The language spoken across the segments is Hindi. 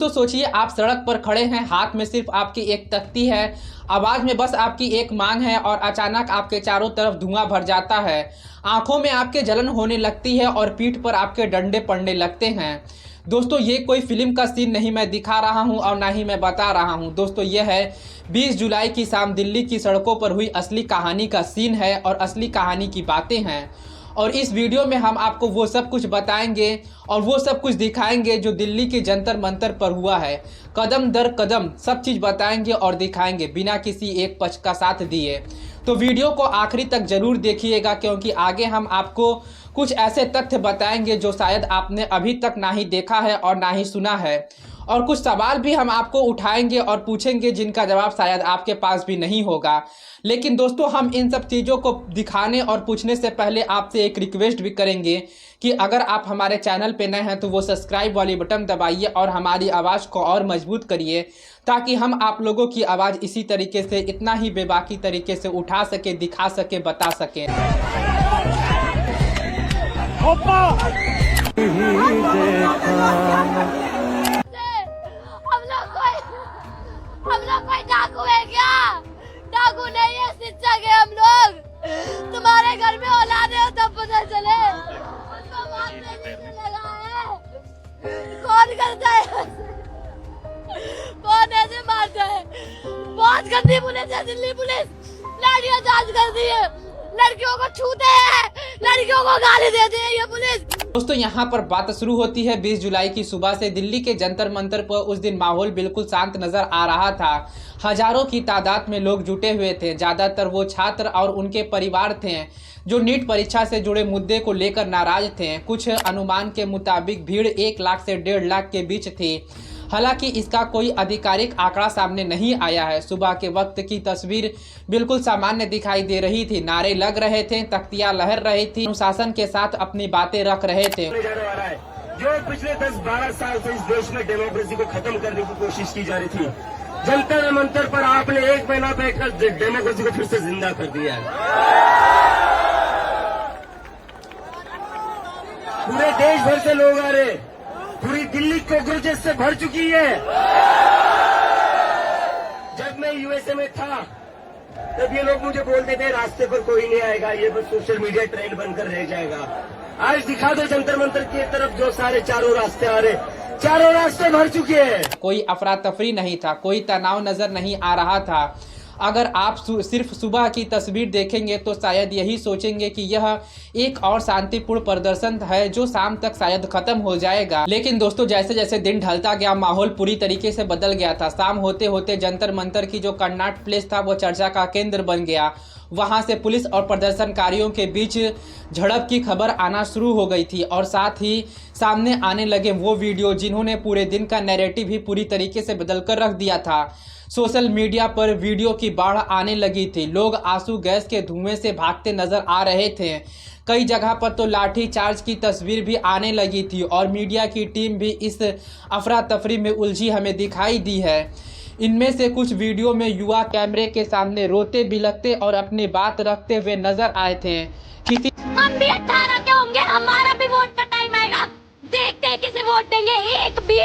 तो सोचिए आप सड़क पर खड़े हैं, हाथ में सिर्फ आपकी एक तख्ती है, आवाज में बस आपकी एक मांग है और अचानक आपके चारों तरफ धुआं भर जाता है, आंखों में आपके जलन होने लगती है और पीठ पर आपके डंडे पड़ने लगते हैं। दोस्तों ये कोई फिल्म का सीन नहीं मैं दिखा रहा हूं और ना ही मैं बता रहा हूं। दोस्तों यह है 20 जुलाई की शाम दिल्ली की सड़कों पर हुई असली कहानी का सीन है और असली कहानी की बातें हैं। और इस वीडियो में हम आपको वो सब कुछ बताएंगे और वो सब कुछ दिखाएंगे जो दिल्ली के जंतर मंतर पर हुआ है। कदम दर कदम सब चीज़ बताएंगे और दिखाएंगे बिना किसी एक पक्ष का साथ दिए। तो वीडियो को आखिरी तक जरूर देखिएगा, क्योंकि आगे हम आपको कुछ ऐसे तथ्य बताएंगे जो शायद आपने अभी तक ना ही देखा है और ना ही सुना है। और कुछ सवाल भी हम आपको उठाएंगे और पूछेंगे जिनका जवाब शायद आपके पास भी नहीं होगा। लेकिन दोस्तों हम इन सब चीज़ों को दिखाने और पूछने से पहले आपसे एक रिक्वेस्ट भी करेंगे कि अगर आप हमारे चैनल पे नए हैं तो वो सब्सक्राइब वाली बटन दबाइए और हमारी आवाज़ को और मजबूत करिए, ताकि हम आप लोगों की आवाज़ इसी तरीके से इतना ही बेबाकी तरीके से उठा सके, दिखा सके, बता सके। हम लोग कोई डाकू है क्या? डाकू नहीं है, शिक्षक है हम लोग। तुम्हारे घर में औलाद है तब पता चले। उसको बात नहीं से लगा है। कौन करता है? कौन ऐसे मारता है? बहुत गंदी पुलिस है दिल्ली पुलिस। लड़कियां जांच करती है, लड़कियों को छूते हैं, लड़कियों को गाली देते हैं ये पुलिस। दोस्तों यहाँ पर बात शुरू होती है 20 जुलाई की सुबह से। दिल्ली के जंतर मंतर पर उस दिन माहौल बिल्कुल शांत नजर आ रहा था। हजारों की तादाद में लोग जुटे हुए थे। ज़्यादातर वो छात्र और उनके परिवार थे जो नीट परीक्षा से जुड़े मुद्दे को लेकर नाराज थे। कुछ अनुमान के मुताबिक भीड़ 1 लाख से 1.5 लाख के बीच थी। हालांकि इसका कोई आधिकारिक आंकड़ा सामने नहीं आया है। सुबह के वक्त की तस्वीर बिल्कुल सामान्य दिखाई दे रही थी। नारे लग रहे थे, तख्तियां लहर रही थी, अनुशासन के साथ अपनी बातें रख रहे थे। जो पिछले 10-12 साल से इस देश में डेमोक्रेसी को खत्म करने की कोशिश की जा रही थी, जंतर मंतर पर आपने 1 महीना बैठकर डेमोक्रेसी को फिर से जिंदा कर दिया है। पूरे देश भर से लोग आ रहे, पूरी दिल्ली कॉकरोचेस से भर चुकी है। जब मैं यूएसए में था तब ये लोग मुझे बोलते थे रास्ते पर कोई नहीं आएगा, ये बस सोशल मीडिया ट्रेंड बनकर रह जाएगा। आज दिखा दो जंतर मंतर की तरफ जो सारे चारों रास्ते आ रहे, चारों रास्ते भर चुके हैं। कोई अफरा तफरी नहीं था, कोई तनाव नजर नहीं आ रहा था। अगर आप सिर्फ सुबह की तस्वीर देखेंगे तो शायद यही सोचेंगे कि यह एक और शांतिपूर्ण प्रदर्शन है जो शाम तक शायद खत्म हो जाएगा। लेकिन दोस्तों जैसे जैसे दिन ढलता गया माहौल पूरी तरीके से बदल गया था। शाम होते होते जंतर मंतर की जो कर्नाट प्लेस था वो चर्चा का केंद्र बन गया। वहां से पुलिस और प्रदर्शनकारियों के बीच झड़प की खबर आना शुरू हो गई थी और साथ ही सामने आने लगे वो वीडियो जिन्होंने पूरे दिन का नैरेटिव ही पूरी तरीके से बदल कर रख दिया था। सोशल मीडिया पर वीडियो की बाढ़ आने लगी थी। लोग आंसू गैस के धुएं से भागते नजर आ रहे थे। कई जगह पर तो लाठी चार्ज की तस्वीर भी आने लगी थी और मीडिया की टीम भी इस अफरा तफरी में उलझी हमें दिखाई दी है। इनमें से कुछ वीडियो में युवा कैमरे के सामने रोते बिलखते और अपनी बात रखते हुए नजर आए थे। हम भी 18 के होंगे, हमारा भी वोट का टाइम आएगा। देखते हैं किसे वोट देंगे। एक भी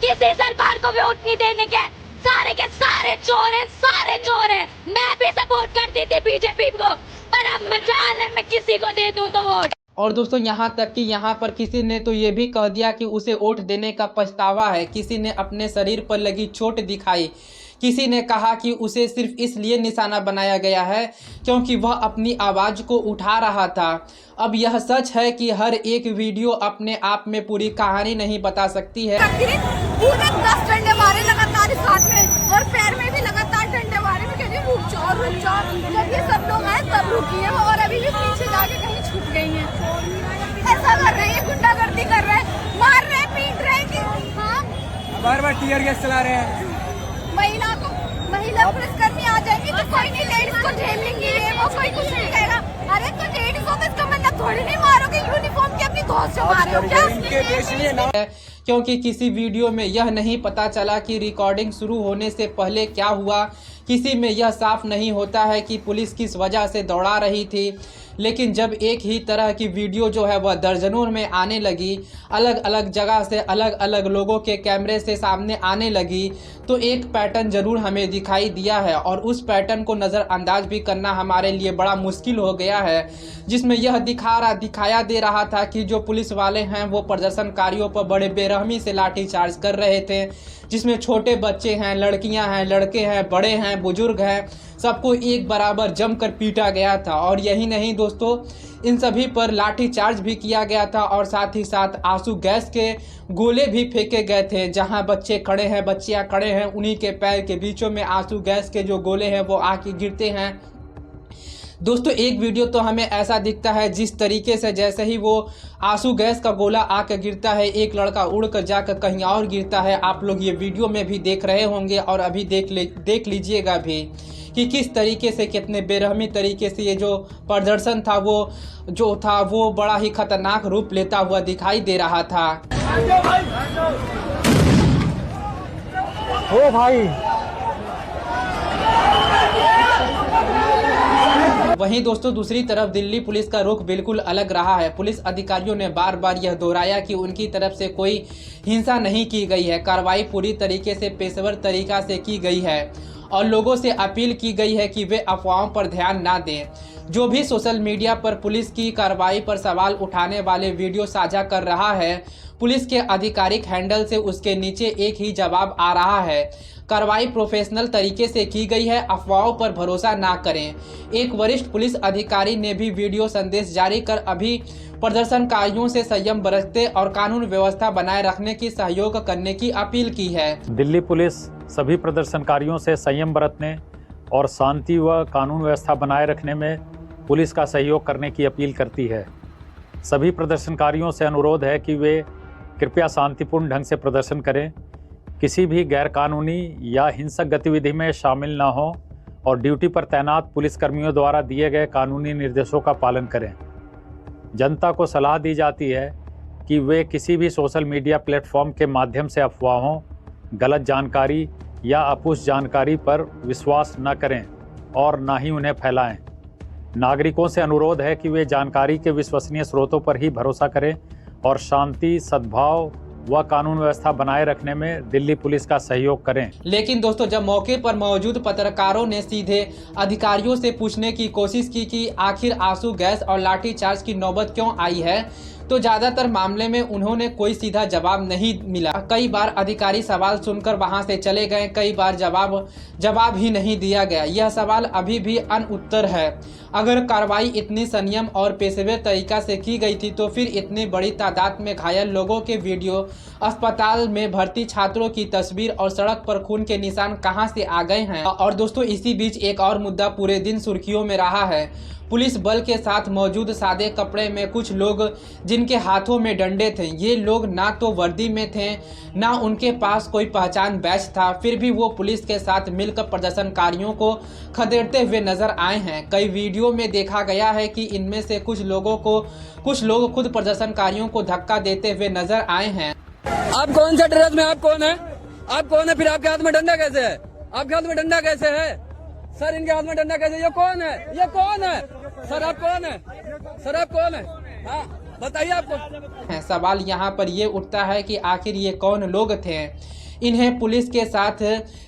किसी सरकार को वोट नहीं देने के। सारे के सारे चोर हैं, सारे चोर हैं। मैं भी सपोर्ट करती थी बीजेपी को, पर अब मैं किसी को दे दूं तो वोट। और दोस्तों यहाँ तक कि यहाँ पर किसी ने तो ये भी कह दिया कि उसे वोट देने का पछतावा है। किसी ने अपने शरीर पर लगी चोट दिखाई। किसी ने कहा कि उसे सिर्फ इसलिए निशाना बनाया गया है क्योंकि वह अपनी आवाज़ को उठा रहा था। अब यह सच है कि हर एक वीडियो अपने आप में पूरी कहानी नहीं बता सकती है। पूरे 10 डंडे मारे लगातार इस हाथ में और पैर में भी लगातार डंडे मारे। मैं कहती हूँ रुक जाओ। जब ये सब लोग आए तब रुकी है और अभी भी पीछे जाके कहीं छुप गई है। ऐसा कर रहे हैं, गुंडागर्दी कर रहे हैं, मार रहे हैं, पीट रहे हैं कि हाँ बार टीयर गैस चला रहे हैं। महिला पुलिसकर्मी आ जाएंगी तो कोई नहीं, लेडीज को झेल लेंगी, वो कोई कुछ नहीं कहेगा। अरे तो लेडीज को इसका मतलब थोड़ी नहीं मारोगे, यूनिफॉर्म की अपनी धौंस से मारो क्या? क्योंकि किसी वीडियो में यह नहीं पता चला कि रिकॉर्डिंग शुरू होने से पहले क्या हुआ। किसी में यह साफ नहीं होता है कि पुलिस किस वजह से दौड़ा रही थी। लेकिन जब एक ही तरह की वीडियो जो है वह दर्जनों में आने लगी, अलग अलग जगह से अलग अलग लोगों के कैमरे से सामने आने लगी, तो एक पैटर्न ज़रूर हमें दिखाई दिया है और उस पैटर्न को नज़रअंदाज भी करना हमारे लिए बड़ा मुश्किल हो गया है। जिसमें यह दिखाया दे रहा था कि जो पुलिस वाले हैं वो प्रदर्शनकारियों पर बड़े बेरहमी से लाठीचार्ज कर रहे थे, जिसमें छोटे बच्चे हैं, लड़कियां हैं, लड़के हैं, बड़े हैं, बुजुर्ग हैं, सबको एक बराबर जमकर पीटा गया था। और यही नहीं दोस्तों, इन सभी पर लाठीचार्ज भी किया गया था और साथ ही साथ आंसू गैस के गोले भी फेंके गए थे। जहां बच्चे खड़े हैं, बच्चियां खड़े हैं, उन्हीं के पैर के बीचों में आंसू गैस के जो गोले हैं वो आके गिरते हैं। दोस्तों एक वीडियो तो हमें ऐसा दिखता है जिस तरीके से जैसे ही वो आंसू गैस का गोला आकर गिरता है, एक लड़का उड़कर जाकर कहीं और गिरता है। आप लोग ये वीडियो में भी देख रहे होंगे और अभी देख लीजिएगा भी कि किस तरीके से, कितने बेरहमी तरीके से ये जो प्रदर्शन था वो बड़ा ही खतरनाक रूप लेता हुआ दिखाई दे रहा था। ओ भाई, वहीं दोस्तों दूसरी तरफ दिल्ली पुलिस का रुख बिल्कुल अलग रहा है। पुलिस अधिकारियों ने बार बार यह दोहराया कि उनकी तरफ से कोई हिंसा नहीं की गई है, कार्रवाई पूरी तरीके से पेशेवर तरीका से की गई है और लोगों से अपील की गई है कि वे अफवाहों पर ध्यान ना दें। जो भी सोशल मीडिया पर पुलिस की कार्रवाई पर सवाल उठाने वाले वीडियो साझा कर रहा है, पुलिस के आधिकारिक हैंडल से उसके नीचे एक ही जवाब आ रहा है, कार्रवाई प्रोफेशनल तरीके से की गई है, अफवाहों पर भरोसा ना करें। एक वरिष्ठ पुलिस अधिकारी ने भी वीडियो संदेश जारी कर अभी प्रदर्शनकारियों से संयम बरतते और कानून व्यवस्था बनाए रखने की सहयोग करने की अपील की है। दिल्ली पुलिस सभी प्रदर्शनकारियों से संयम बरतने और शांति व कानून व्यवस्था बनाए रखने में पुलिस का सहयोग करने की अपील करती है। सभी प्रदर्शनकारियों से अनुरोध है कि वे कृपया शांतिपूर्ण ढंग से प्रदर्शन करें, किसी भी गैरकानूनी या हिंसक गतिविधि में शामिल न हों और ड्यूटी पर तैनात पुलिसकर्मियों द्वारा दिए गए कानूनी निर्देशों का पालन करें। जनता को सलाह दी जाती है कि वे किसी भी सोशल मीडिया प्लेटफॉर्म के माध्यम से अफवाहों, गलत जानकारी या अपुष्ट जानकारी पर विश्वास न करें और न ही उन्हें फैलाएं। नागरिकों से अनुरोध है कि वे जानकारी के विश्वसनीय स्रोतों पर ही भरोसा करें और शांति, सद्भाव व कानून व्यवस्था बनाए रखने में दिल्ली पुलिस का सहयोग करें। लेकिन दोस्तों जब मौके पर मौजूद पत्रकारों ने सीधे अधिकारियों से पूछने की कोशिश की कि आखिर आंसू गैस और लाठीचार्ज की नौबत क्यों आई है, तो ज़्यादातर मामले में उन्होंने कोई सीधा जवाब नहीं मिला। कई बार अधिकारी सवाल सुनकर वहां से चले गए, कई बार जवाब ही नहीं दिया गया। यह सवाल अभी भी अनउत्तर है। अगर कार्रवाई इतनी संयम और पेशेवर तरीका से की गई थी तो फिर इतनी बड़ी तादाद में घायल लोगों के वीडियो, अस्पताल में भर्ती छात्रों की तस्वीर और सड़क पर खून के निशान कहां से आ गए हैं। और दोस्तों इसी बीच एक और मुद्दा पूरे दिन सुर्खियों में रहा है। पुलिस बल के साथ मौजूद सादे कपड़े में कुछ लोग जिनके हाथों में डंडे थे, ये लोग ना तो वर्दी में थे ना उनके पास कोई पहचान बैच था, फिर भी वो पुलिस के साथ मिलकर प्रदर्शनकारियों को खदेड़ते हुए नजर आए हैं। कई वीडियो में देखा गया है कि इनमें से कुछ लोग खुद प्रदर्शनकारियों को धक्का देते हुए नजर आए हैं। आप कौन सा ड्रेस में, आप कौन है? आप कौन है? फिर आपके हाथ में डंडा कैसे है? आपके हाथ में डंडा कैसे है? सर इनके हाथ में डंडा कैसे? ये कौन है? ये कौन है? सर आप कौन है? सर आप कौन है? हाँ बताइए आपको। सवाल यहाँ पर ये उठता है कि आखिर ये कौन लोग थे, इन्हें पुलिस के साथ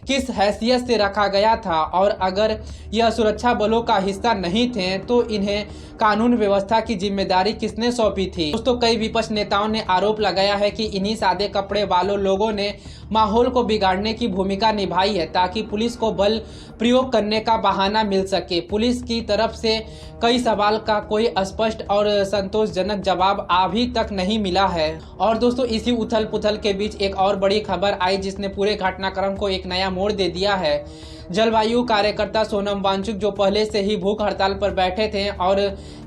किस हैसियत से रखा गया था, और अगर यह सुरक्षा बलों का हिस्सा नहीं थे तो इन्हें कानून व्यवस्था की जिम्मेदारी किसने सौंपी थी। दोस्तों कई विपक्ष नेताओं ने आरोप लगाया है कि इन्हीं सादे कपड़े वालों लोगों ने माहौल को बिगाड़ने की भूमिका निभाई है ताकि पुलिस को बल प्रयोग करने का बहाना मिल सके। पुलिस की तरफ से कई सवाल का कोई स्पष्ट और संतोषजनक जवाब अभी तक नहीं मिला है। और दोस्तों इसी उथल पुथल के बीच एक और बड़ी खबर आई जिसने पूरे घटनाक्रम को एक नया मोड़ दे दिया है। जलवायु कार्यकर्ता सोनम वांगचुक जो पहले से ही भूख हड़ताल पर बैठे थे और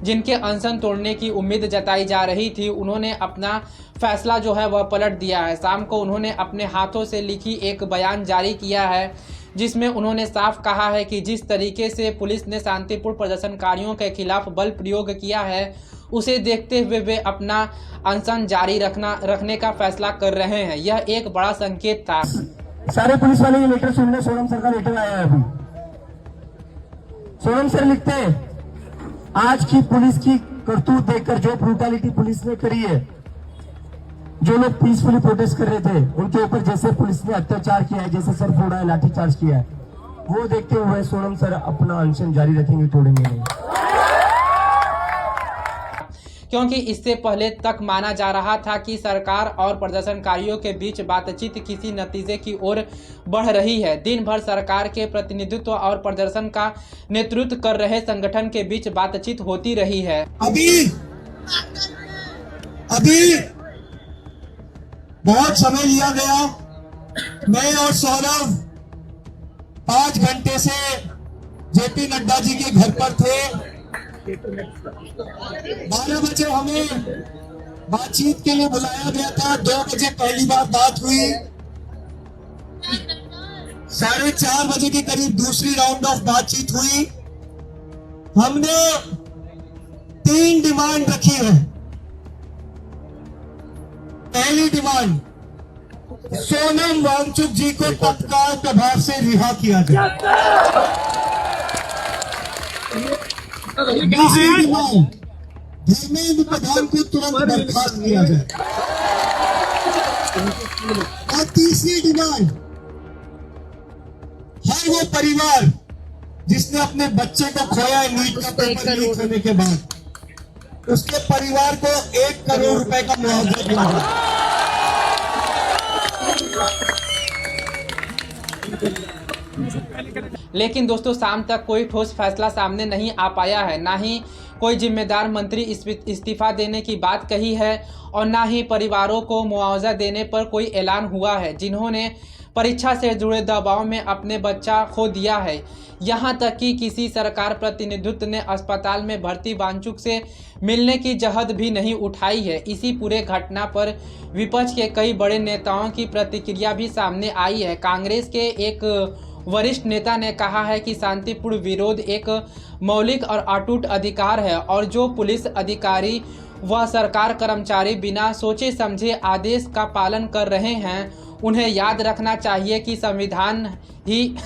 जिनके अनशन तोड़ने की उम्मीद जताई जा रही थी, उन्होंने अपना फैसला जो है वह पलट दिया है। शाम को उन्होंने अपने हाथों से लिखी एक बयान जारी किया है, जिसमें उन्होंने साफ कहा है कि जिस तरीके से पुलिस ने शांतिपूर्ण प्रदर्शनकारियों के खिलाफ बल प्रयोग किया है, उसे देखते हुए वे अपना अनशन जारी रखने का फैसला कर रहे हैं। यह एक बड़ा संकेत था। सारे पुलिस वाले ये लेटर सुनने, सोनम सर का लेटर आया है अभी। सोनम सर लिखते हैं, आज की पुलिस की करतूत देखकर जो ब्रूटैलिटी पुलिस ने करी है, जो लोग पीसफुली प्रोटेस्ट कर रहे थे उनके ऊपर जैसे पुलिस ने अत्याचार किया है, जैसे सर फोड़ा है, लाठीचार्ज किया है, वो देखते हुए सोनम सर अपना अनशन जारी रखेंगे, तोड़ेंगे नहीं। क्योंकि इससे पहले तक माना जा रहा था कि सरकार और प्रदर्शनकारियों के बीच बातचीत किसी नतीजे की ओर बढ़ रही है। दिन भर सरकार के प्रतिनिधित्व और प्रदर्शन का नेतृत्व कर रहे संगठन के बीच बातचीत होती रही है। अभी बहुत समय लिया गया। मैं और सौरभ 5 घंटे से जेपी नड्डा जी के घर पर थे। 12 बजे हमें बातचीत के लिए बुलाया गया था। 2 बजे पहली बार बात हुई। 4:30 बजे के करीब दूसरी राउंड ऑफ बातचीत हुई। हमने 3 डिमांड रखी है। पहली डिमांड, सोनम वांगचुक जी को तत्काल प्रभाव से रिहा किया जाए। दूसरी डिमांड, धर्मेंद्र प्रधान को तुरंत बर्खास्त किया जाए। और तीसरी डिमांड, हर वो परिवार जिसने अपने बच्चे को खोया है नीट का पेपर लीक होने के बाद, उसके परिवार को 1 करोड़ रुपए का मुआवजा दिया जाए। लेकिन दोस्तों, शाम तक कोई ठोस फैसला सामने नहीं आ पाया है। ना ही कोई जिम्मेदार मंत्री इस्तीफा देने की बात कही है और ना ही परिवारों को मुआवजा देने पर कोई ऐलान हुआ है जिन्होंने परीक्षा से जुड़े दबाव में अपने बच्चा खो दिया है। यहाँ तक कि किसी सरकार प्रतिनिधित्व ने अस्पताल में भर्ती वांगचुक से मिलने की जहद भी नहीं उठाई है। इसी पूरे घटना पर विपक्ष के कई बड़े नेताओं की प्रतिक्रिया भी सामने आई है। कांग्रेस के एक वरिष्ठ नेता ने कहा है कि शांतिपूर्ण विरोध एक मौलिक और अटूट अधिकार है और जो पुलिस अधिकारी व सरकार कर्मचारी बिना सोचे समझे आदेश का पालन कर रहे हैं, उन्हें याद रखना चाहिए कि संविधान ही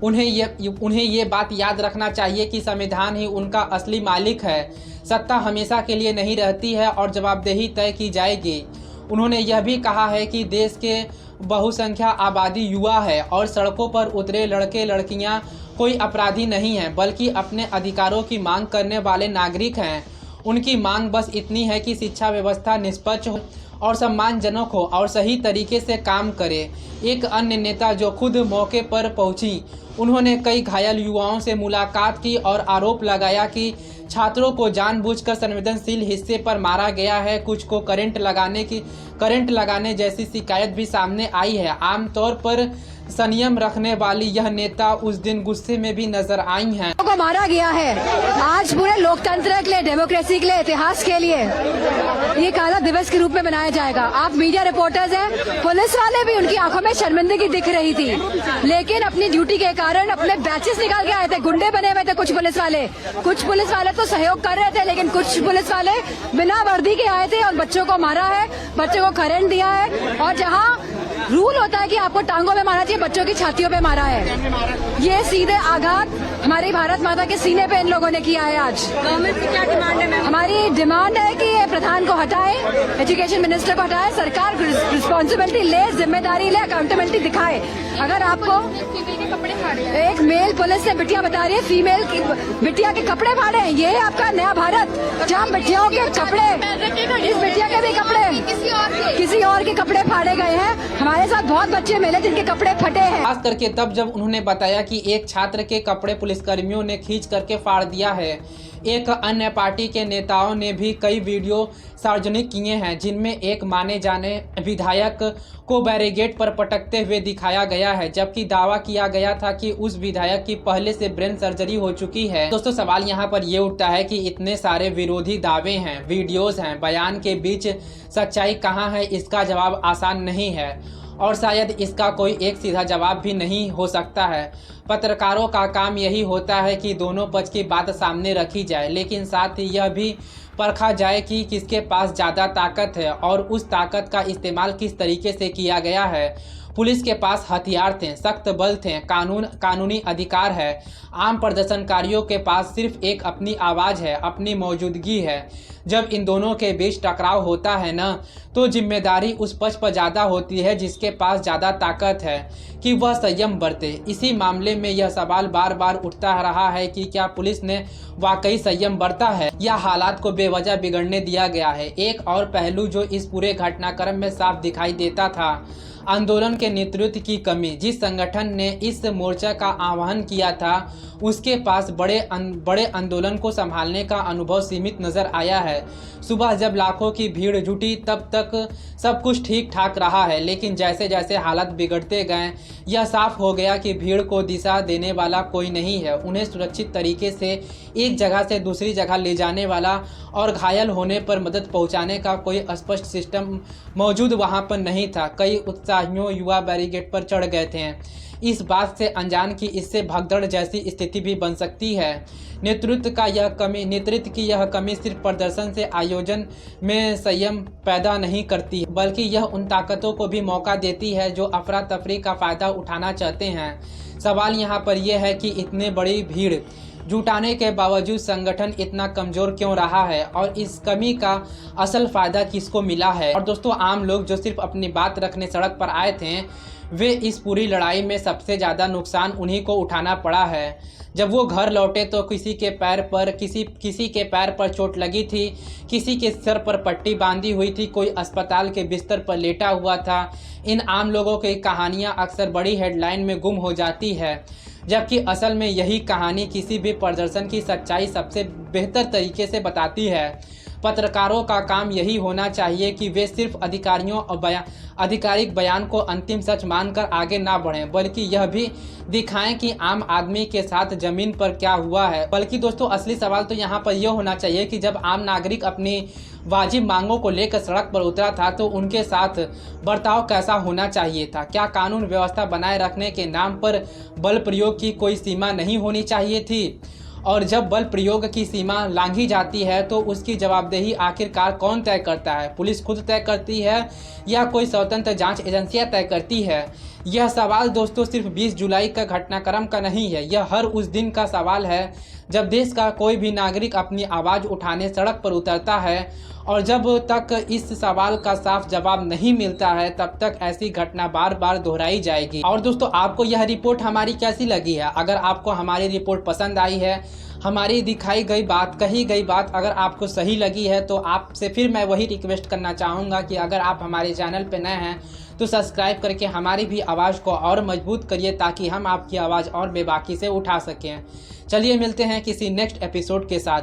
उन्हें ये बात याद रखना चाहिए कि संविधान ही उनका असली मालिक है। सत्ता हमेशा के लिए नहीं रहती है और जवाबदेही तय की जाएगी। उन्होंने यह भी कहा है कि देश के बहुसंख्या आबादी युवा है और सड़कों पर उतरे लड़के लड़कियां कोई अपराधी नहीं हैं, बल्कि अपने अधिकारों की मांग करने वाले नागरिक हैं। उनकी मांग बस इतनी है कि शिक्षा व्यवस्था निष्पक्ष हो और सम्मानजनक हो और सही तरीके से काम करे। एक अन्य नेता जो खुद मौके पर पहुंची, उन्होंने कई घायल युवाओं से मुलाकात की और आरोप लगाया कि छात्रों को जानबूझकर संवेदनशील हिस्से पर मारा गया है। कुछ को करंट लगाने जैसी शिकायत भी सामने आई है। आमतौर पर संयम रखने वाली यह नेता उस दिन गुस्से में भी नजर आई हैं। को मारा गया है। आज पूरे लोकतंत्र के लिए, डेमोक्रेसी के लिए, इतिहास के लिए ये काला दिवस के रूप में मनाया जाएगा। आप मीडिया रिपोर्टर्स हैं, पुलिस वाले भी, उनकी आंखों में शर्मिंदगी दिख रही थी, लेकिन अपनी ड्यूटी के कारण अपने बैचेस निकाल के आए थे। गुंडे बने हुए थे कुछ पुलिस वाले तो सहयोग कर रहे थे, लेकिन कुछ पुलिस वाले बिना वर्दी के आए थे और बच्चों को मारा है, बच्चों को करंट दिया है। और जहाँ रूल होता है कि आपको टांगों में मारना चाहिए, बच्चों की छातियों पे मारा है। ये सीधे आघात हमारी भारत माता के सीने पे इन लोगों ने किया है। आज गवर्नमेंट की क्या डिमांड है? हमारी डिमांड है कि ये प्रधान को हटाए, एजुकेशन मिनिस्टर को हटाए, सरकार रिस्पॉन्सिबिलिटी ले, जिम्मेदारी ले, अकाउंटेबिलिटी दिखाए। अगर आपको एक मेल पुलिस से बिटिया बता रही है, फीमेल की बिटिया के कपड़े फाड़े हैं, ये आपका नया भारत जहाँ बिटियाओं के कपड़े, इस बिटिया के भी कपड़े किसी और के कपड़े फाड़े गए हैं। हमारे साथ बहुत बच्चे मिले जिनके कपड़े फटे हैं। खास करके तब जब उन्होंने बताया कि एक छात्र के कपड़े पुलिसकर्मियों ने खींच करके फाड़ दिया है। एक अन्य पार्टी के नेताओं ने भी कई वीडियो सार्वजनिक किए हैं, जिनमें एक माने जाने विधायक को बैरिकेड पर पटकते हुए दिखाया गया है, जबकि दावा किया गया था कि उस विधायक की पहले से ब्रेन सर्जरी हो चुकी है। दोस्तों, सवाल यहाँ पर ये उठता है कि इतने सारे विरोधी दावे हैं, वीडियोस हैं, बयान के बीच सच्चाई कहाँ है? इसका जवाब आसान नहीं है और शायद इसका कोई एक सीधा जवाब भी नहीं हो सकता है। पत्रकारों का काम यही होता है कि दोनों पक्ष की बात सामने रखी जाए, लेकिन साथ ही यह भी परखा जाए कि किसके पास ज़्यादा ताकत है और उस ताकत का इस्तेमाल किस तरीके से किया गया है। पुलिस के पास हथियार थे, सख्त बल थे, कानूनी अधिकार है। आम प्रदर्शनकारियों के पास सिर्फ एक अपनी आवाज़ है, अपनी मौजूदगी है। जब इन दोनों के बीच टकराव होता है ना, तो जिम्मेदारी उस पक्ष पर ज़्यादा होती है जिसके पास ज़्यादा ताकत है कि वह संयम बरते। इसी मामले में यह सवाल बार बार उठता रहा है कि क्या पुलिस ने वाकई संयम बरता है या हालात को बेवजह बिगड़ने दिया गया है। एक और पहलू जो इस पूरे घटनाक्रम में साफ दिखाई देता था, आंदोलन के नेतृत्व की कमी। जिस संगठन ने इस मोर्चा का आह्वान किया था, उसके पास बड़े आंदोलन को संभालने का अनुभव सीमित नजर आया है। सुबह जब लाखों की भीड़ जुटी तब तक सब कुछ ठीक ठाक रहा है, लेकिन जैसे जैसे हालात बिगड़ते गए यह साफ हो गया कि भीड़ को दिशा देने वाला कोई नहीं है। उन्हें सुरक्षित तरीके से एक जगह से दूसरी जगह ले जाने वाला और घायल होने पर मदद पहुंचाने का कोई स्पष्ट सिस्टम मौजूद वहां पर नहीं था। कई उत्साहियों युवा बैरिकेड पर चढ़ गए थे, इस बात से अनजान कि इससे भगदड़ जैसी स्थिति भी बन सकती है। नेतृत्व की यह कमी सिर्फ प्रदर्शन से आयोजन में संयम पैदा नहीं करती, बल्कि यह उन ताकतों को भी मौका देती है जो अफरा तफरी का फ़ायदा उठाना चाहते हैं। सवाल यहाँ पर यह है कि इतने बड़ी भीड़ जुटाने के बावजूद संगठन इतना कमज़ोर क्यों रहा है और इस कमी का असल फ़ायदा किसको मिला है। और दोस्तों, आम लोग जो सिर्फ अपनी बात रखने सड़क पर आए थे, वे इस पूरी लड़ाई में सबसे ज़्यादा नुकसान उन्हीं को उठाना पड़ा है। जब वो घर लौटे तो किसी के पैर पर चोट लगी थी, किसी के सर पर पट्टी बांधी हुई थी, कोई अस्पताल के बिस्तर पर लेटा हुआ था। इन आम लोगों की कहानियाँ अक्सर बड़ी हेडलाइन में गुम हो जाती है, जबकि असल में यही कहानी किसी भी प्रदर्शन की सच्चाई सबसे बेहतर तरीके से बताती है। पत्रकारों का काम यही होना चाहिए कि वे सिर्फ आधिकारिक बयान को अंतिम सच मानकर आगे ना बढ़ें, बल्कि यह भी दिखाएं कि आम आदमी के साथ जमीन पर क्या हुआ है। बल्कि दोस्तों, असली सवाल तो यहाँ पर यह होना चाहिए कि जब आम नागरिक अपनी वाजिब मांगों को लेकर सड़क पर उतरा था तो उनके साथ बर्ताव कैसा होना चाहिए था। क्या कानून व्यवस्था बनाए रखने के नाम पर बल प्रयोग की कोई सीमा नहीं होनी चाहिए थी? और जब बल प्रयोग की सीमा लांघी जाती है तो उसकी जवाबदेही आखिरकार कौन तय करता है? पुलिस खुद तय करती है या कोई स्वतंत्र जांच एजेंसियां तय करती है? यह सवाल दोस्तों सिर्फ 20 जुलाई का घटनाक्रम का नहीं है, यह हर उस दिन का सवाल है जब देश का कोई भी नागरिक अपनी आवाज़ उठाने सड़क पर उतरता है। और जब तक इस सवाल का साफ जवाब नहीं मिलता है तब तक ऐसी घटना बार बार दोहराई जाएगी। और दोस्तों, आपको यह रिपोर्ट हमारी कैसी लगी है? अगर आपको हमारी रिपोर्ट पसंद आई है, हमारी दिखाई गई बात, कही गई बात अगर आपको सही लगी है, तो आपसे फिर मैं वही रिक्वेस्ट करना चाहूँगा कि अगर आप हमारे चैनल पर नए हैं तो सब्सक्राइब करके हमारी भी आवाज़ को और मजबूत करिए, ताकि हम आपकी आवाज़ और बेबाकी से उठा सकें। चलिए मिलते हैं किसी नेक्स्ट एपिसोड के साथ।